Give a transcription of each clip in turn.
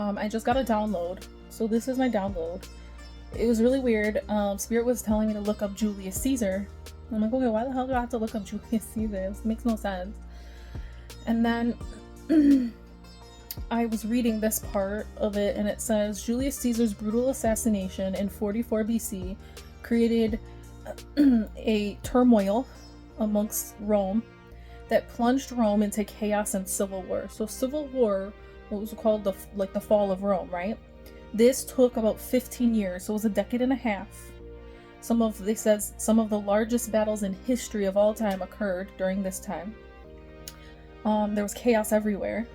I just got a download. So this is my download. It was really weird. Spirit was telling me to look up Julius Caesar. I'm like, okay, why the hell do I have to look up Julius Caesar? This makes no sense. And then I was reading this part of it, and it says Julius Caesar's brutal assassination in 44 BC created a turmoil amongst Rome that plunged Rome into chaos and civil war. So civil war, what was called the fall of Rome, right? This took about 15 years, so it was a decade and a half. They said some of the largest battles in history of all time occurred during this time. There was chaos everywhere.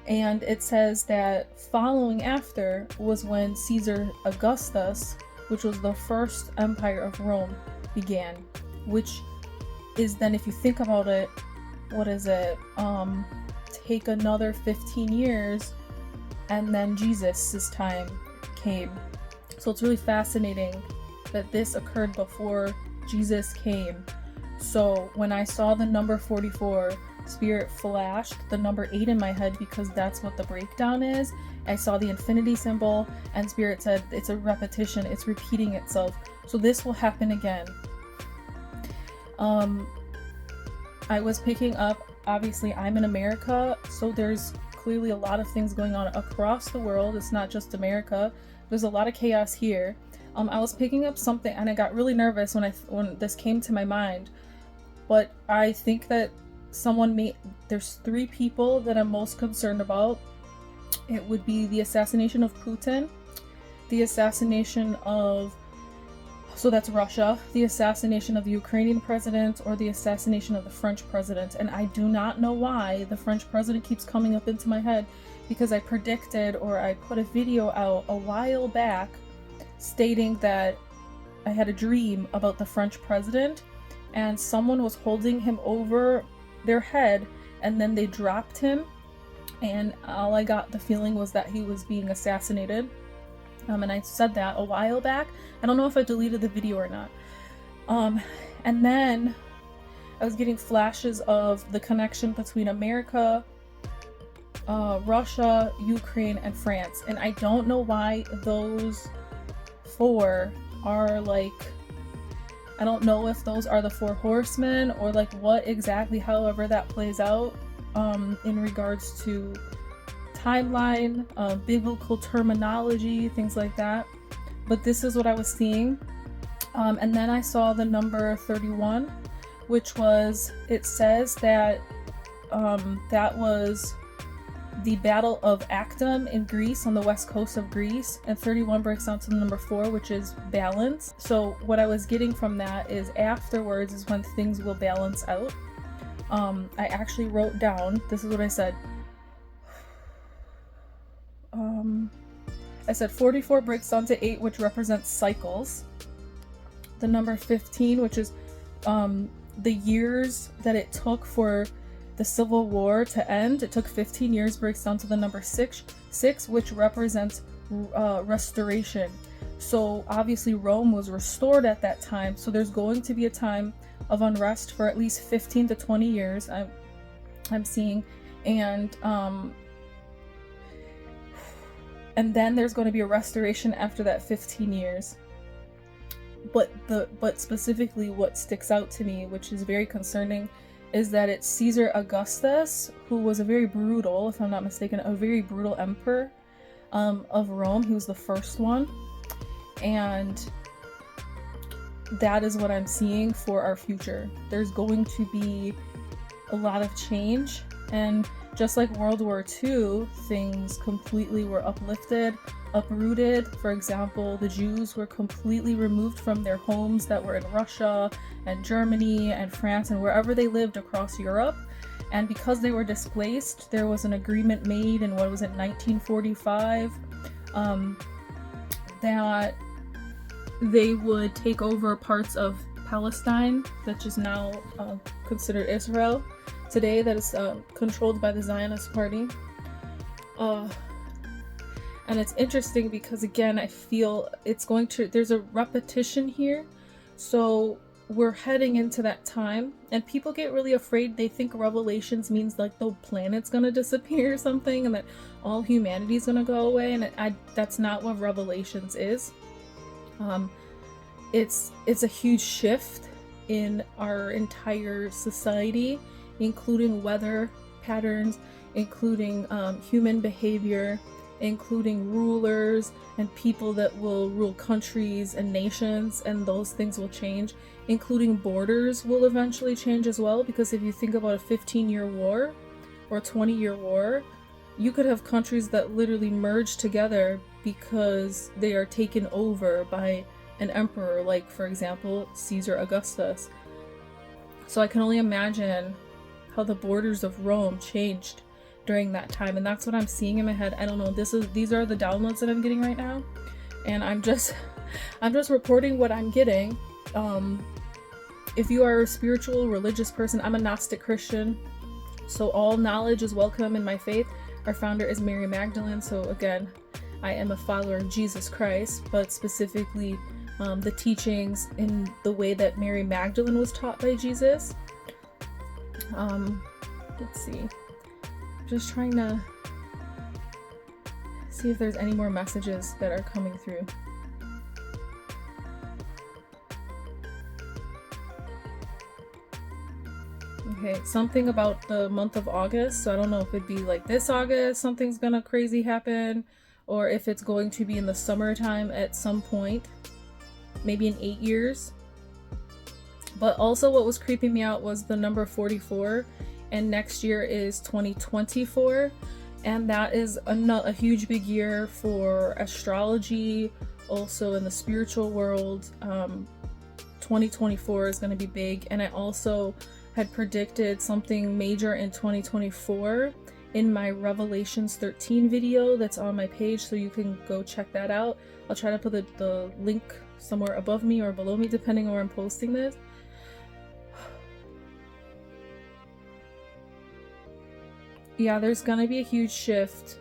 And it says that following after was when Caesar Augustus, which was the first empire of Rome, began, which is then, if you think about it, what is it? Take another 15 years, and then Jesus' time came. So it's really fascinating that this occurred before Jesus came. So when I saw the number 44, Spirit flashed the number 8 in my head because that's what the breakdown is. I saw the infinity symbol, and Spirit said it's a repetition, it's repeating itself. So this will happen again. I was picking up, obviously I'm in America, so there's clearly a lot of things going on across the world. It's not just America. There's a lot of chaos here. I was picking up something, and I got really nervous when this came to my mind. But I think that there's 3 people that I'm most concerned about. It would be the assassination of Putin, the assassination of, so that's Russia, the assassination of the Ukrainian president, or the assassination of the French president. And I do not know why the French president keeps coming up into my head, because I predicted, or I put a video out a while back stating that I had a dream about the French president, and someone was holding him over their head, and then they dropped him, and all I got the feeling was that he was being assassinated. And I said that a while back. I don't know if I deleted the video or not. And then I was getting flashes of the connection between America, Russia, Ukraine, and France. And I don't know why those 4 are like, I don't know if those are the 4 horsemen or like what exactly, however that plays out in regards to timeline, biblical terminology, things like that. But this is what I was seeing. And then I saw the number 31, which was, it says that that was the Battle of Actium in Greece, on the west coast of Greece, and 31 breaks down to the number 4, which is balance. So what I was getting from that is afterwards is when things will balance out. I actually wrote down, this is what I said. I said 44 breaks down to 8, which represents cycles. The number 15, which is the years that it took for the Civil War to end. It took 15 years, breaks down to the number 6, which represents restoration. So obviously Rome was restored at that time. So there's going to be a time of unrest for at least 15 to 20 years. I'm seeing, and then there's going to be a restoration after that 15 years. But specifically what sticks out to me, which is very concerning, is that it's Caesar Augustus, who was a very brutal, if I'm not mistaken, a very brutal emperor of Rome. He was the first one. And that is what I'm seeing for our future. There's going to be a lot of change, and just like World War II, things completely were uprooted. For example, the Jews were completely removed from their homes that were in Russia and Germany and France and wherever they lived across Europe. And because they were displaced, there was an agreement made in, 1945, that they would take over parts of Palestine, which is now considered Israel today, that is controlled by the Zionist Party. And it's interesting because, again, I feel there's a repetition here. So we're heading into that time, and people get really afraid. They think Revelations means like the planet's gonna disappear or something, and that all humanity's gonna go away, and that's not what Revelations is. It's a huge shift in our entire society, including weather patterns, including human behavior, including rulers and people that will rule countries and nations, and those things will change, including borders will eventually change as well, because if you think about a 15-year war or a 20-year war, you could have countries that literally merge together because they are taken over by an emperor, like for example Caesar Augustus. So I can only imagine how the borders of Rome changed during that time, and that's what I'm seeing in my head. I don't know, these are the downloads that I'm getting right now, and I'm just reporting what I'm getting. If you are a spiritual, religious person, I'm a gnostic Christian, so all knowledge is welcome in my faith. Our founder is Mary Magdalene, so again, I am a follower of Jesus Christ, but specifically the teachings in the way that Mary Magdalene was taught by Jesus. Let's see. Just trying to see if there's any more messages that are coming through. Okay, something about the month of August, so I don't know if it'd be like this August something's gonna crazy happen, or if it's going to be in the summertime at some point, maybe in 8 years. But also what was creeping me out was the number 44, and next year is 2024, and that is a huge big year for astrology, also in the spiritual world. 2024 is going to be big, and I also had predicted something major in 2024 in my Revelations 13 video that's on my page, so you can go check that out. I'll try to put the link somewhere above me or below me depending on where I'm posting this. Yeah, there's gonna be a huge shift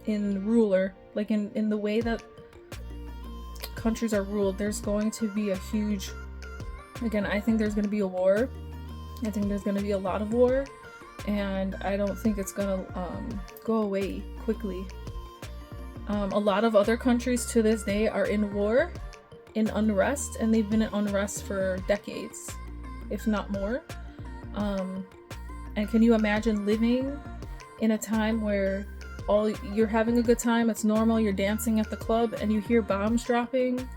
in ruler, like in the way that countries are ruled. There's going to be a huge, again, I think there's gonna be a war. I think there's gonna be a lot of war, and I don't think it's gonna go away quickly. A lot of other countries to this day are in war, in unrest, and they've been in unrest for decades, if not more. And can you imagine living in a time where you're having a good time, it's normal, you're dancing at the club, and you hear bombs dropping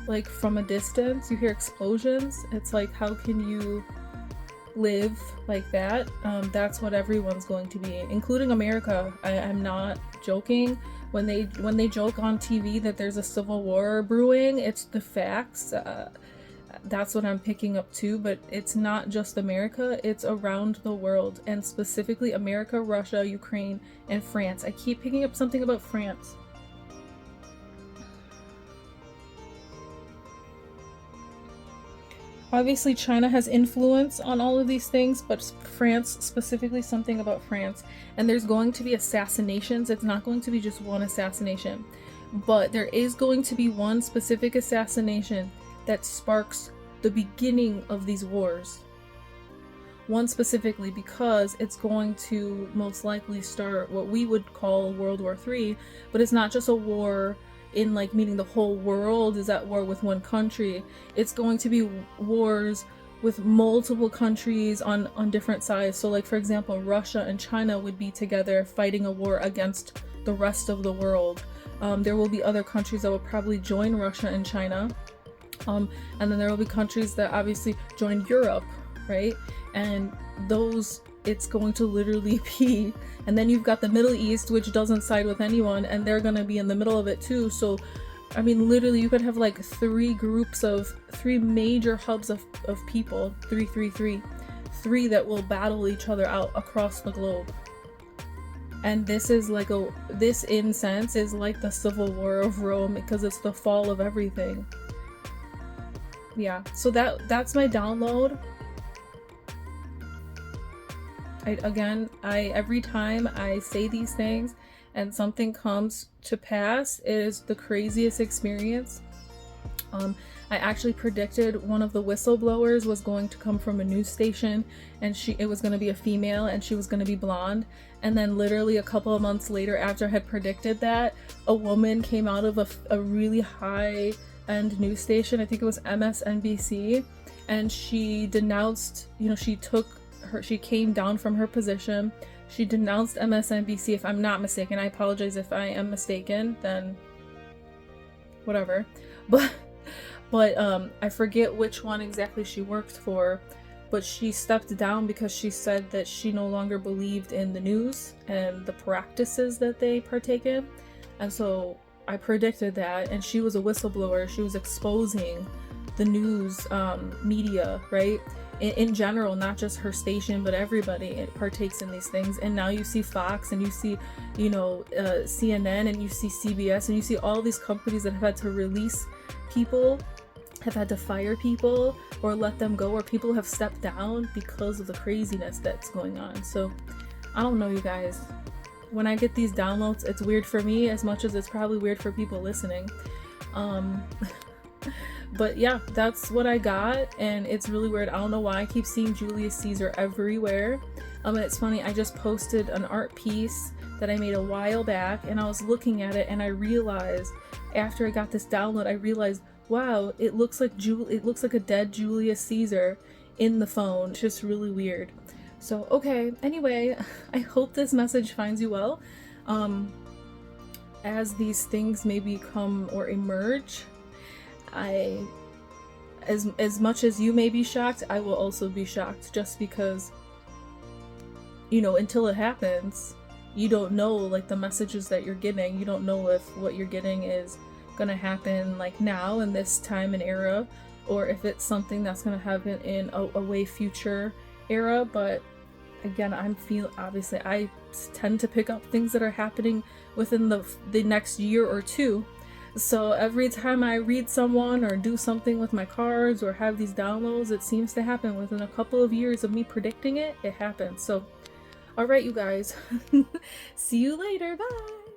like from a distance, you hear explosions? It's like, how can you live like that? That's what everyone's going to be, including America. I'm not joking. When they joke on TV that there's a civil war brewing, it's the facts. That's what I'm picking up too, but it's not just America, it's around the world, and specifically America, Russia, Ukraine, and France. I keep picking up something about France. Obviously China has influence on all of these things, but France, specifically something about France. And there's going to be assassinations. It's not going to be just one assassination, but there is going to be one specific assassination that sparks the beginning of these wars. One specifically, because it's going to most likely start what we would call World War III, but it's not just a war in like meaning the whole world is at war with one country. It's going to be wars with multiple countries on different sides. So like, for example, Russia and China would be together fighting a war against the rest of the world. There will be other countries that will probably join Russia and China. And then there will be countries that obviously join Europe, right? And those, it's going to literally be, and then you've got the Middle East, which doesn't side with anyone, and they're gonna be in the middle of it too. So I mean, literally you could have like three major hubs of people, three that will battle each other out across the globe. And this is like this in sense is like the civil war of Rome, because it's the fall of everything. Yeah, so that's my download. Every time I say these things and something comes to pass, it is the craziest experience. I actually predicted one of the whistleblowers was going to come from a news station, and it was going to be a female, and she was going to be blonde. And then literally a couple of months later, after I had predicted that, a woman came out of a really high-end news station. I think it was MSNBC, and she denounced, she came down from her position. She denounced MSNBC, if I'm not mistaken. I apologize if I am mistaken, then whatever. But I forget which one exactly she worked for, but she stepped down because she said that she no longer believed in the news and the practices that they partake in. And so I predicted that, and she was a whistleblower. She was exposing the news media, right? In general, not just her station, but everybody partakes in these things. And now you see Fox, and you see, CNN, and you see CBS, and you see all these companies that have had to release people, have had to fire people or let them go, or people have stepped down because of the craziness that's going on. So I don't know, you guys. When I get these downloads, it's weird for me as much as it's probably weird for people listening. But yeah, that's what I got, and it's really weird. I don't know why I keep seeing Julius Caesar everywhere. And it's funny, I just posted an art piece that I made a while back, and I was looking at it, and I realized, after I got this download, I realized, wow, it looks like a dead Julius Caesar in the phone. It's just really weird. So, okay, anyway, I hope this message finds you well. As these things may become or emerge, as much as you may be shocked, I will also be shocked, just because, until it happens, you don't know, like, the messages that you're getting. You don't know if what you're getting is gonna happen, like, now in this time and era, or if it's something that's gonna happen in a way future era. But again, obviously I tend to pick up things that are happening within the next year or two. So every time I read someone or do something with my cards or have these downloads, it seems to happen within a couple of years of me predicting it. It happens. So, all right, you guys. See you later. Bye.